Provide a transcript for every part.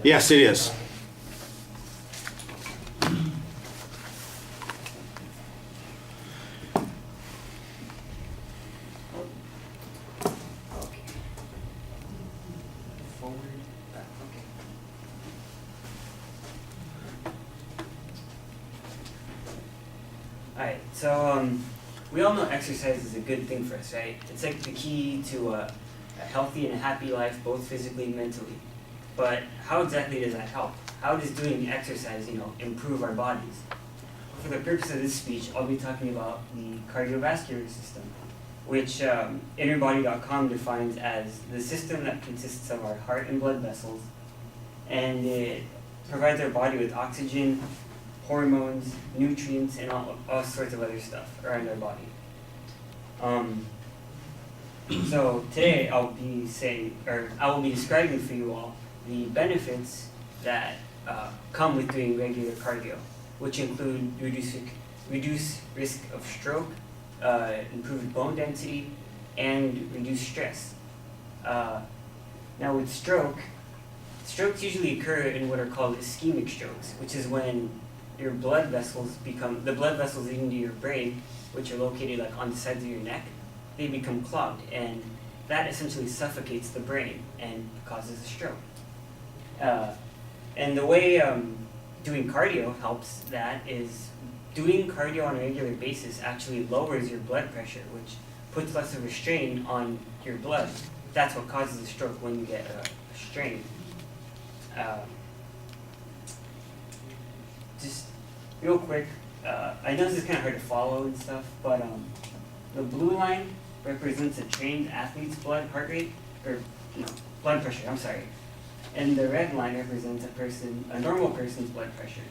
Yes, it is. Okay. Forward, back, okay. Alright, so we all know exercise is a good thing for us, right? It's like the key to a healthy and a happy life, both physically and mentally. But how exactly does that help? How does doing exercise, improve our bodies? For the purpose of this speech, I'll be talking about the cardiovascular system, which innerbody.com defines as the system that consists of our heart and blood vessels, and it provides our body with oxygen, hormones, nutrients, and all sorts of other stuff around our body. So today I will be describing for you all the benefits that come with doing regular cardio, which include reduce risk of stroke, improved bone density, and reduce stress. Now with strokes usually occur in what are called ischemic strokes, which is when your the blood vessels leading to your brain, which are located like on the sides of your neck, they become clogged, and that essentially suffocates the brain and causes a stroke. And the way doing cardio helps that is doing cardio on a regular basis actually lowers your blood pressure, which puts less of a strain on your blood. That's what causes a stroke when you get a strain. Just real quick, I know this is kind of hard to follow and stuff, but the blue line represents a trained athlete's blood pressure, and the red line represents a normal person's blood pressure.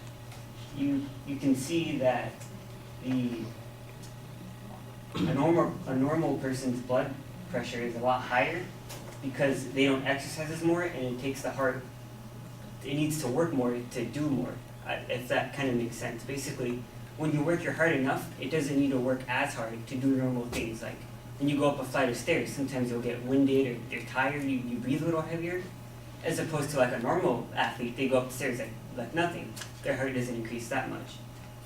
You can see that a normal person's blood pressure is a lot higher because they don't exercise as more, and it takes the heart, it needs to work more to do more, if that kind of makes sense. Basically, when you work your heart enough, it doesn't need to work as hard to do normal things. Like when you go up a flight of stairs, sometimes you'll get winded or you're tired, you breathe a little heavier, as opposed to like a normal athlete, they go up the stairs like nothing. Their heart doesn't increase that much.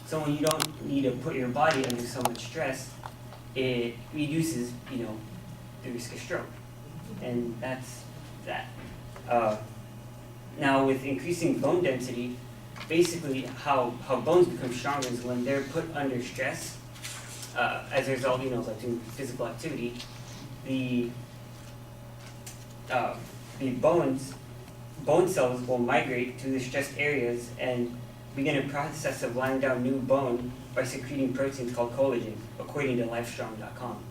So when you don't need to put your body under so much stress, it reduces, the risk of stroke. And that's that. Now with increasing bone density, basically how bones become stronger is when they're put under stress, as a result, like doing physical activity, the bone cells will migrate to the stressed areas and begin a process of laying down new bone by secreting proteins called collagen, according to Livestrong.com.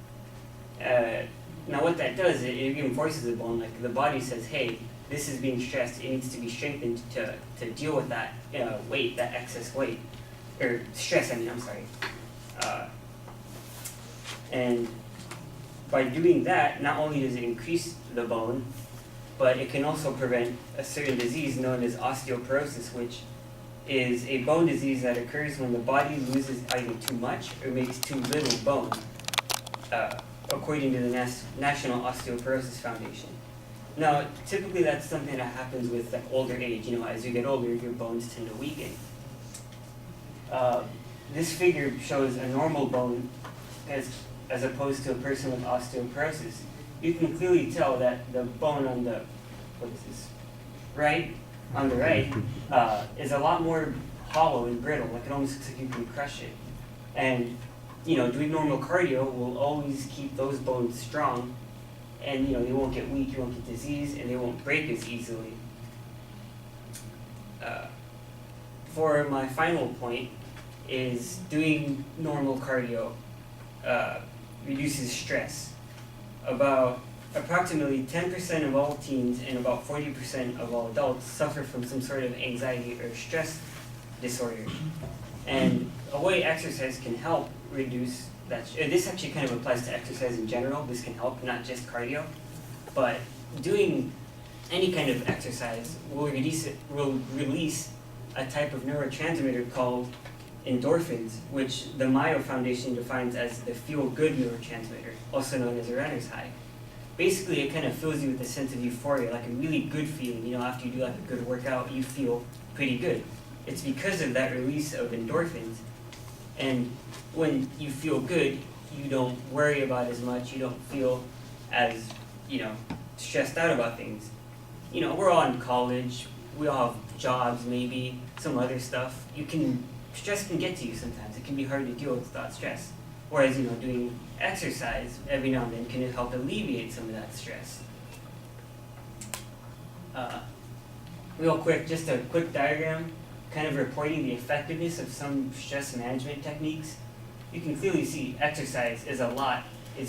Now what that does, it reinforces the bone. Like the body says, hey, this is being stressed, it needs to be strengthened to deal with that weight, that excess weight, or stress, and by doing that, not only does it increase the bone, but it can also prevent a certain disease known as osteoporosis, which is a bone disease that occurs when the body loses either too much or makes too little bone, according to the National Osteoporosis Foundation. Now, typically that's something that happens with like older age. As you get older, your bones tend to weaken. This figure shows a normal bone as opposed to a person with osteoporosis. You can clearly tell that the bone on the right is a lot more hollow and brittle. Like it almost looks like you can crush it. And doing normal cardio will always keep those bones strong, and they won't get weak, you won't get disease, and they won't break as easily. For my final point is doing normal cardio reduces stress. Approximately 10% of all teens and about 40% of all adults suffer from some sort of anxiety or stress disorder. And a way exercise can help reduce that. This actually kind of applies to exercise in general. This can help, not just cardio. But doing any kind of exercise will release a type of neurotransmitter called endorphins, which the Mayo Foundation defines as the feel-good neurotransmitter, also known as a runner's high. basically it kind of fills you with a sense of euphoria, like a really good feeling. You know, after you do like a good workout, you feel pretty good. It's because of that release of endorphins. And when you feel good, you don't worry about as much, you don't feel as, you know, stressed out about things. You know, we're all in college, we all have jobs, maybe, some other stuff. Stress can get to you sometimes. It can be hard to deal with without stress. Whereas, you know, doing exercise every now and then can help alleviate some of that stress. Real quick, just a quick diagram, kind of reporting the effectiveness of some stress management techniques. You can clearly see exercise is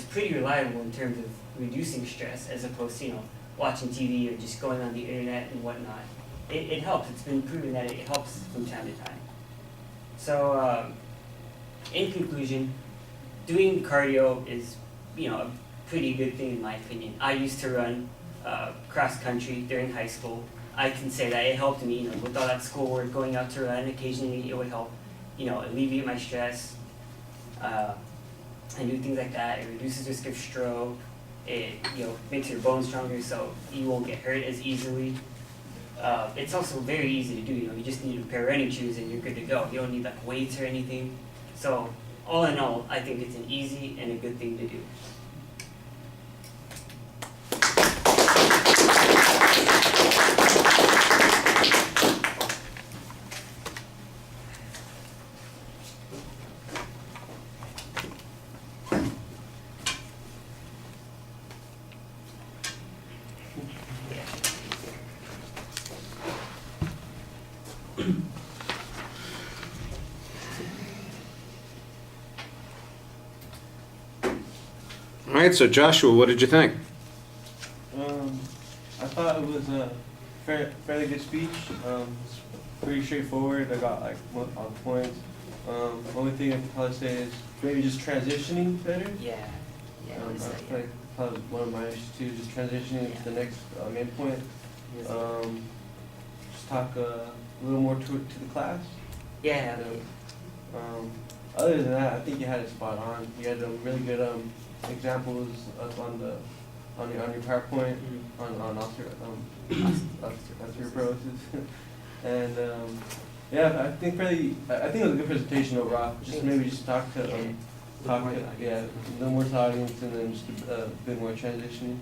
pretty reliable in terms of reducing stress as opposed to, you know, watching TV or just going on the internet and whatnot. It helps. It's been proven that it helps from time to time. So, in conclusion, doing cardio is, you know, a pretty good thing in my opinion. I used to run cross country during high school. I can say that it helped me, you know, with all that schoolwork, going out to run occasionally, it would help, you know, alleviate my stress, and do things like that. It reduces risk of stroke. It, you know, makes your bones stronger so you won't get hurt as easily. It's also very easy to do, you know, you just need a pair of running shoes and you're good to go. You don't need like weights or anything. So all in all, I think it's an easy and a good thing to do. All right, so Joshua, what did you think? I thought it was a fairly good speech. It's pretty straightforward. I got like all the points. Only thing I can probably say is maybe just transitioning better. Yeah, I noticed that, feel like probably one of my issues too, just transitioning to the next main point. Just talk a little more to the class. Yeah. Other than that, I think you had it spot on. You had really good examples on your PowerPoint on osteoporosis, and yeah, I think it was a good presentation overall. Just maybe just talk a little more to the audience, and then just a bit more transitioning.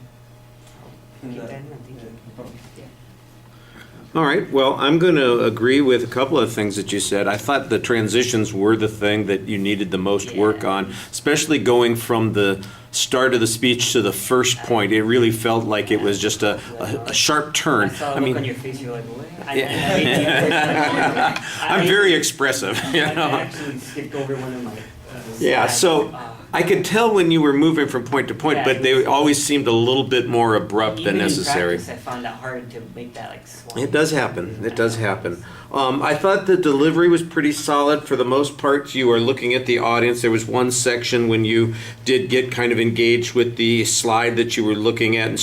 All right, well, I'm going to agree with a couple of things that you said. I thought the transitions were the thing that you needed the most work on, especially going from the start of the speech to the first point. It really felt like it was just a sharp turn. I saw a look on your face, you're like, what? I'm very expressive, you know. I actually skipped over one of my Yeah, so I could tell when you were moving from point to point, but they always seemed a little bit more abrupt than necessary. Even in practice, I found that hard to make that like swap. It does happen. It does happen. I thought the delivery was pretty solid for the most part. You are looking at the audience. There was one section when you did get kind of engaged with the slide that you were looking at and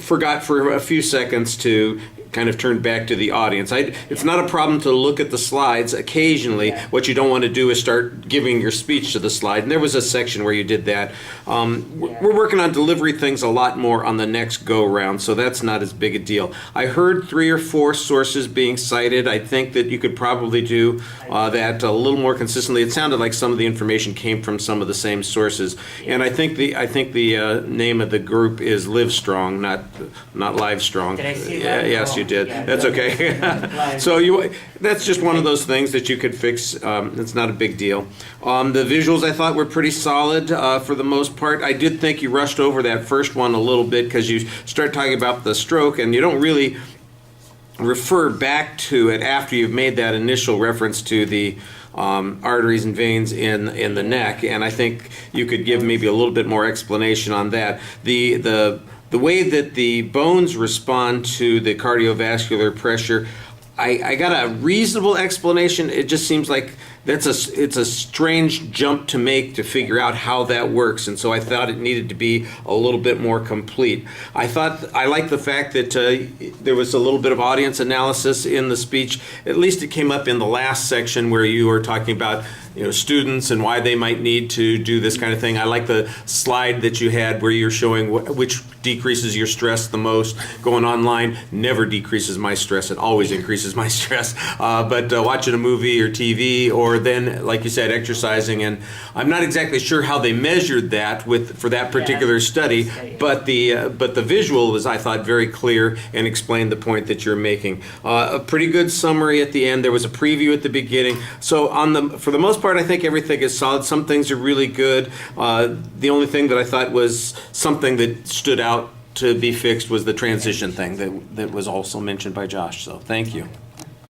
forgot for a few seconds to kind of turn back to the audience. It's not a problem to look at the slides occasionally. Yeah. What you don't want to do is start giving your speech to the slide. And there was a section where you did that. We're working on delivery things a lot more on the next go-round, so that's not as big a deal. I heard 3 or 4 sources being cited. I think that you could probably do that a little more consistently. It sounded like some of the information came from some of the same sources. And I think the name of the group is Live Strong, not Live Strong. Did I see that? Yes, you did. Yeah. That's okay. So that's just one of those things that you could fix. It's not a big deal. The visuals I thought were pretty solid for the most part. I did think you rushed over that first one a little bit because you start talking about the stroke and you don't really refer back to it after you've made that initial reference to the arteries and veins in the neck, and I think you could give maybe a little bit more explanation on that. The way that the bones respond to the cardiovascular pressure, I got a reasonable explanation. It just seems like it's a strange jump to make to figure out how that works, and so I thought it needed to be a little bit more complete. I like the fact that there was a little bit of audience analysis in the speech. At least it came up in the last section where you were talking about students and why they might need to do this kind of thing. I like the slide that you had where you're showing which decreases your stress the most. Going online never decreases my stress. It always increases my stress. But watching a movie or TV, or then, like you said, exercising, and I'm not exactly sure how they measured that for that particular study, but the visual was, I thought, very clear and explained the point that you're making. A pretty good summary at the end. There was a preview at the beginning. So for the most part, I think everything is solid. Some things are really good. The only thing that I thought was something that stood out to be fixed was the transition thing that was also mentioned by Josh. So thank you.